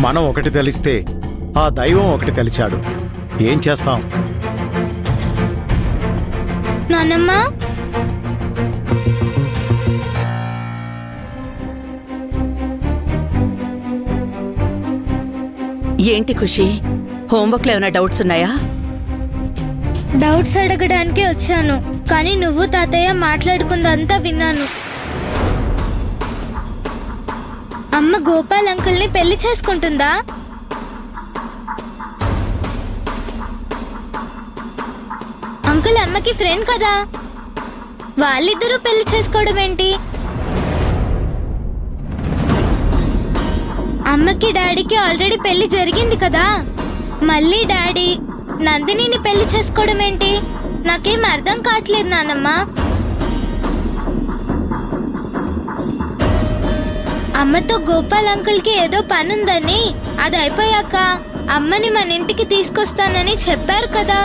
మనం ఒకటి తెలిస్తే ఆ దైవం ఒకటి తెలిచాడు. ఏం చేస్తాం? నానమ్మ, ఏంటి ఖుషి, హోంవర్క్లో ఏమైనా డౌట్స్ ఉన్నాయా? డౌట్స్ అడగడానికే వచ్చాను, కానీ నువ్వు తాతయ్య మాట్లాడుకుందంతా విన్నాను. అమ్మ గోపాల్ అంకుల్ని పెళ్లి చేసుకుంటుందా? అంకుల్ అమ్మకి ఫ్రెండ్ కదా, వాళ్ళిద్దరూ పెళ్లి చేసుకోవడం ఏంటి? అమ్మకి డాడీకి ఆల్రెడీ పెళ్లి జరిగింది కదా, మళ్ళీ డాడీ నందినిని పెళ్లి చేసుకోవడం ఏంటి? నాకేం అర్థం కావట్లేదు నానమ్మ. అమ్మతో గోపాల్ అంకుల్కి ఏదో పనుందని, అది అయిపోయాక అమ్మని మన ఇంటికి తీసుకొస్తానని చెప్పారు కదా.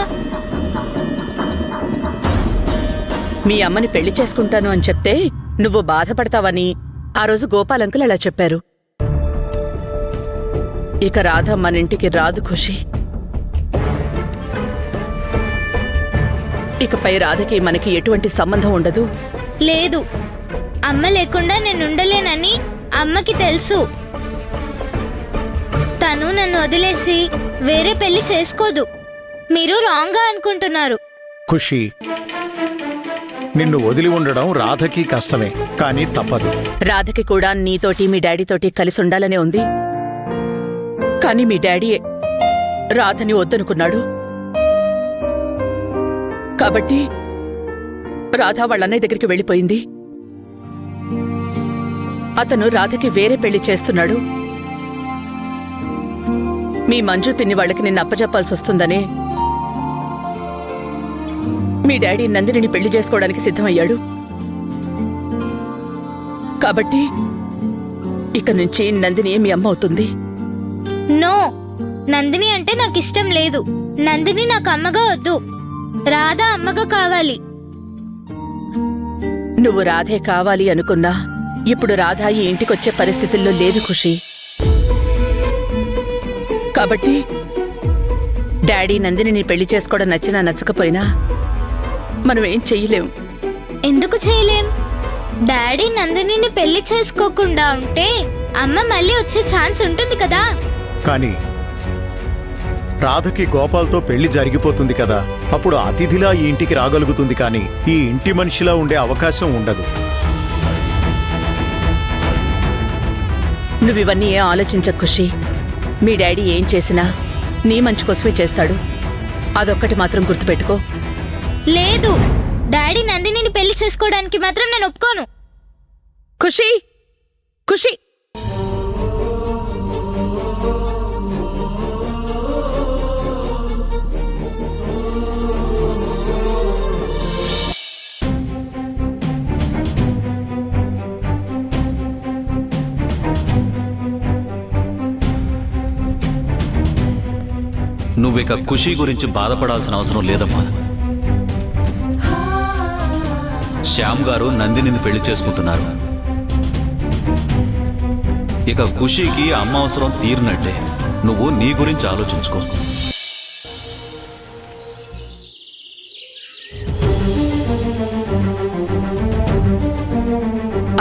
మీ అమ్మని పెళ్లి చేసుకుంటాను అని చెప్తే నువ్వు బాధపడతావని ఆ రోజు గోపాల్ అంకుల్ అలా చెప్పారు. ఇక రాధ మన ఇంటికి రాదు ఖుషి. ఇకపై రాధకి మనకి ఎటువంటి సంబంధం ఉండదు. లేదు, అమ్మ లేకుండా నేను ఉండలేనని అమ్మకి తెలుసు. తను నన్ను వదిలేసి వేరే పెళ్లి చేసుకోదు. మీరు రాంగ్ గా అనుకుంటున్నారు. ఖుషి, నిన్ను వదిలి ఉండడం రాధకి కష్టమే, కానీ తప్పదు. రాధకి కూడా నీతోటి మీ డాడీతోటి కలిసి ఉండాలనే ఉంది. కానీ మీ డాడీ రాధని వద్దనుకున్నాడు. కాబట్టి రాధ వాళ్ళన్నయ్య దగ్గరికి వెళ్ళిపోయింది. అతను రాధకి వేరే పెళ్లి చేస్తున్నాడు. మీ మంజు పిన్ని వాళ్ళకి నిన్ను అప్పచెప్పాల్సి వస్తుందని మీ డాడీ నందినిని పెళ్లి చేసుకోవడానికి సిద్ధమయ్యాడు. కాబట్టి ఇక నుంచి నందిని మీ అమ్మ అవుతుంది. నో, నందిని అంటే నాకు ఇష్టం లేదు. నందిని నాకు అమ్మగా వద్దు, రాధ అమ్మగా కావాలి. నువ్వు రాధే కావాలి అనుకున్నా ఇప్పుడు రాధ ఈ ఇంటికొచ్చే పరిస్థితుల్లో లేదు ఖుషి. కాబట్టి డాడీ నందిని పెళ్లి చేసుకోవడం నచ్చినా నచ్చకపోయినా మనం ఏం చెయ్యలేం. ఎందుకు చేయలేం? డాడీ నందినిని పెళ్లి చేసుకోకుండా ఉంటే అమ్మ మళ్ళీ వచ్చే ఛాన్స్ ఉంటుంది కదా. కానీ రాధకి గోపాల్తో పెళ్లి జరిగిపోతుంది కదా, అప్పుడు అతిథిలా ఈ ఇంటికి రాగలుగుతుంది, కానీ ఈ ఇంటి మనిషిలా ఉండే అవకాశం ఉండదు. నువ్వివన్నీ ఏం ఆలోచించకు ఖుషి. మీ డాడీ ఏం చేసినా నీ మంచి కోసమే చేస్తాడు. అదొక్కటి మాత్రం గుర్తుపెట్టుకో. లేదు, డాడీ నందినిని పెళ్లి చేసుకోవడానికి మాత్రం నేను ఒప్పుకోను. ఖుషి, ఖుషి, నువ్విక ఖుషి గురించి బాధపడాల్సిన అవసరం లేదమ్మా. శ్యామ్ గారు నందినిని పెళ్లి చేసుకుంటున్నారు. ఇక ఖుషికి అమ్మ అవసరం తీరినట్టే. నువ్వు నీ గురించి ఆలోచించుకో.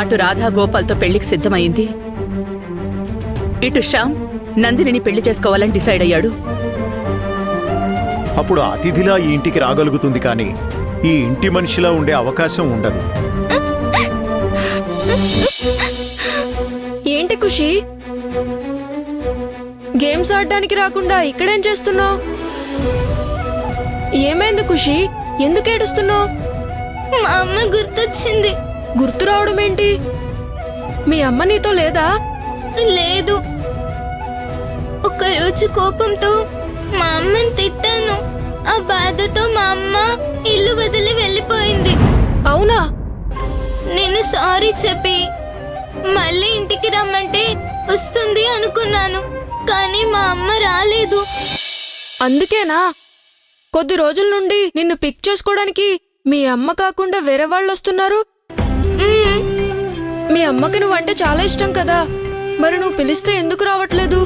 అటు రాధా గోపాల్తో పెళ్లికి సిద్ధమైంది. ఇటు శ్యామ్ నందినిని పెళ్లి చేసుకోవాలని డిసైడ్ అయ్యాడు. అప్పుడు అతిథిలా ఈ ఇంటికి రాగలుగుతుంది, కానీ ఈ ఇంటి మనిషిలా ఉండే అవకాశం ఉండదు. ఏంటి ఖుషి, గేమ్స్ ఆడడానికి రాకుండా ఇక్కడేం చేస్తున్నావు? ఏమైంది ఖుషి, ఎందుకు ఏడుస్తున్నావు? మా అమ్మ గుర్తొచ్చింది. గుర్తు రావడం ఏంటి? మీ అమ్మ నీతో లేదా? లేదు, ఒకరోజు కోపంతో మా అమ్మని తిట్టాను. ఆ బాధతో మా అమ్మ ఇల్లు వదిలి వెళ్ళిపోయింది. అవునా? నేను సారీ చెప్పి మళ్ళీ ఇంటికి రమ్మంటే వస్తుంది అనుకున్నాను, కానీ మా అమ్మ రాలేదు. అందుకేనా కొద్ది రోజుల నుండి నిన్ను పిక్ చేసుకోవడానికి మీ అమ్మ కాకుండా వేరే వాళ్ళు వస్తున్నారు? మీ అమ్మకి నువ్వంటే చాలా ఇష్టం కదా, మరి నువ్వు పిలిస్తే ఎందుకు రావట్లేదు?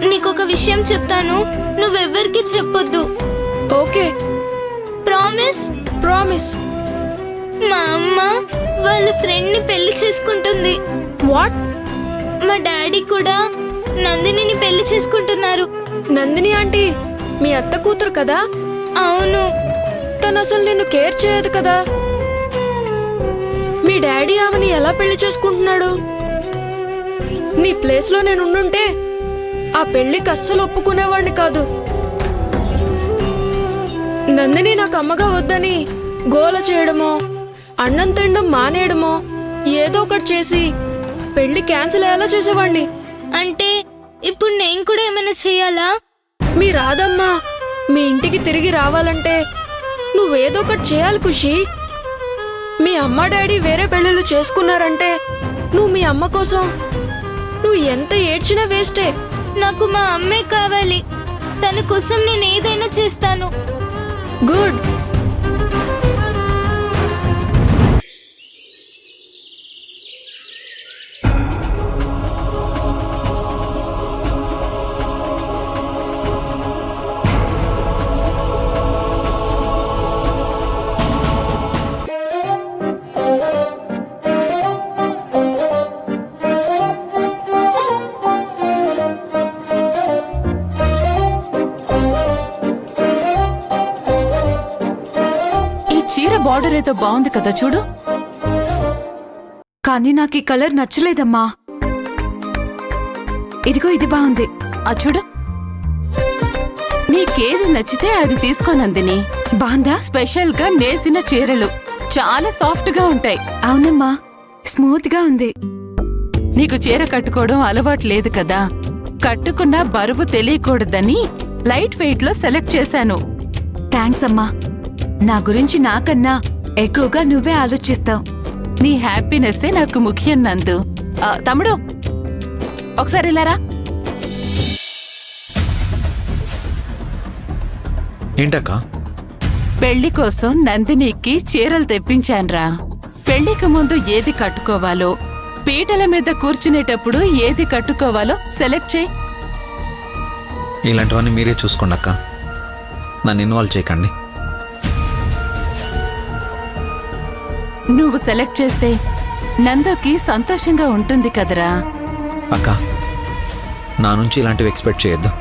నీకొక విషయం చెప్తాను, నువ్వెవ్వరికి చెప్పొద్దు. Okay, promise? ప్రామిస్. మా అమ్మ వాళ్ళ ఫ్రెండ్ ని పెళ్లి చేసుకుంటుంది. వాట్? మా డాడీ కూడా నందినిని పెళ్లి చేసుకుంటున్నారు. నందిని ఆంటీ మీ అత్త కూతురు కదా? అవును. తను అసలు నిన్ను కేర్ చేయదు కదా. మీ డాడీ ఆమెని ఎలా పెళ్లి చేసుకుంటున్నాడు? నీ ప్లేస్లో నేను ఉండుంటే ఆ పెళ్లికి అస్సలు ఒప్పుకునేవాడిని కాదు. నందిని నాకు అమ్మగా వద్దని గోల చేయడమో, అన్నం తినడం మానేయడమో ఏదో ఒకటి చేసి పెళ్లి క్యాన్సిల్ అయ్యేలా చేసేవాడిని. అంటే ఇప్పుడు నేను కూడా ఏమైనా చేయాలా? మీ రాధమ్మ మీ ఇంటికి తిరిగి రావాలంటే నువ్వేదో ఒకటి చేయాలి ఖుషి. మీ అమ్మ డాడీ వేరే పెళ్ళిళ్ళు చేసుకున్నారంటే నువ్వు మీ అమ్మ కోసం నువ్వు ఎంత ఏడ్చినా వేస్టే. నాకు మా అమ్మే కావాలి. తన కోసం నేను ఏదైనా చేస్తాను. గుడ్. చీర బార్డర్ ఏదో బాగుంది కదా చూడు. కానీ నాకు ఈ కలర్ నచ్చలేదమ్మా. ఇదిగో ఇది బాగుంది. ఆ చూడు, నీకేది నచ్చితే అది తీసుకో నందిని. బాగుందా? స్పెషల్ గా నేసిన చీరలు చాలా సాఫ్ట్ గా ఉంటాయి. అవునమ్మా, స్మూత్ గా ఉంది. నీకు చీర కట్టుకోవడం అలవాటు లేదు కదా, కట్టుకున్న బరువు తెలియకూడదని లైట్ వెయిట్ లో సెలెక్ట్ చేశాను. థ్యాంక్స్ అమ్మా. నా గురించి నాకన్నా ఎక్కువగా నువ్వే ఆలోచిస్తావు. నీ హ్యాపీనెస్సే నాకు ముఖ్యం నందు. తమ్ముడు ఒకసారి ఇలారా. ఏంటక్కా? పెళ్లి కోసం నందినికి చీరలు తెప్పించాన్రా. పెళ్లికి ముందు ఏది కట్టుకోవాలో, పీటల మీద కూర్చునేటప్పుడు ఏది కట్టుకోవాలో సెలెక్ట్ చేయి. ఇలాంటివన్నీ మీరే చూసుకోండి అక్క, నన్ను ఇన్వాల్వ్ చేయకండి. నువ్వు సెలెక్ట్ చేస్తే నందుకి సంతోషంగా ఉంటుంది కదరా. అక్క, నా నుంచి ఇలాంటివి ఎక్స్పెక్ట్ చేయొద్దు.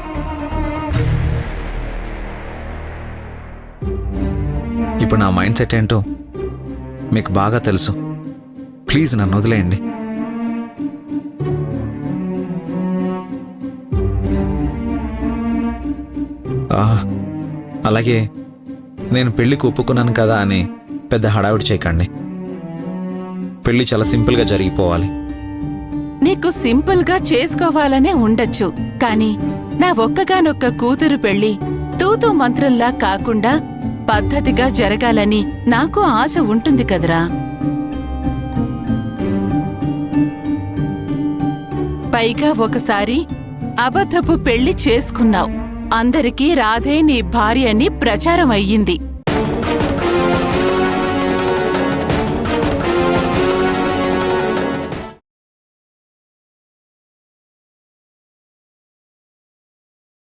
ఇప్పుడు నా మైండ్ సెట్ ఏంటో మీకు బాగా తెలుసు. ప్లీజ్ నన్ను వదిలేయండి. అలాగే నేను పెళ్లికి ఒప్పుకున్నాను కదా అని పెద్ద హడావిడి చేయకండి. పెళ్లి చాలా సింపుల్గా జరిగిపోవాలి. నీకు సింపుల్ గా చేసుకోవాలనే ఉండొచ్చు, కాని నా ఒక్కగానొక్క కూతురు పెళ్లి తూతూ మంత్రంలా కాకుండా పద్ధతిగా జరగాలని నాకు ఆశ ఉంటుంది కదరా. పైగా ఒకసారి అబద్ధపు పెళ్లి చేసుకున్నావు. అందరికీ రాధే నీ భార్య అని ప్రచారం అయ్యింది.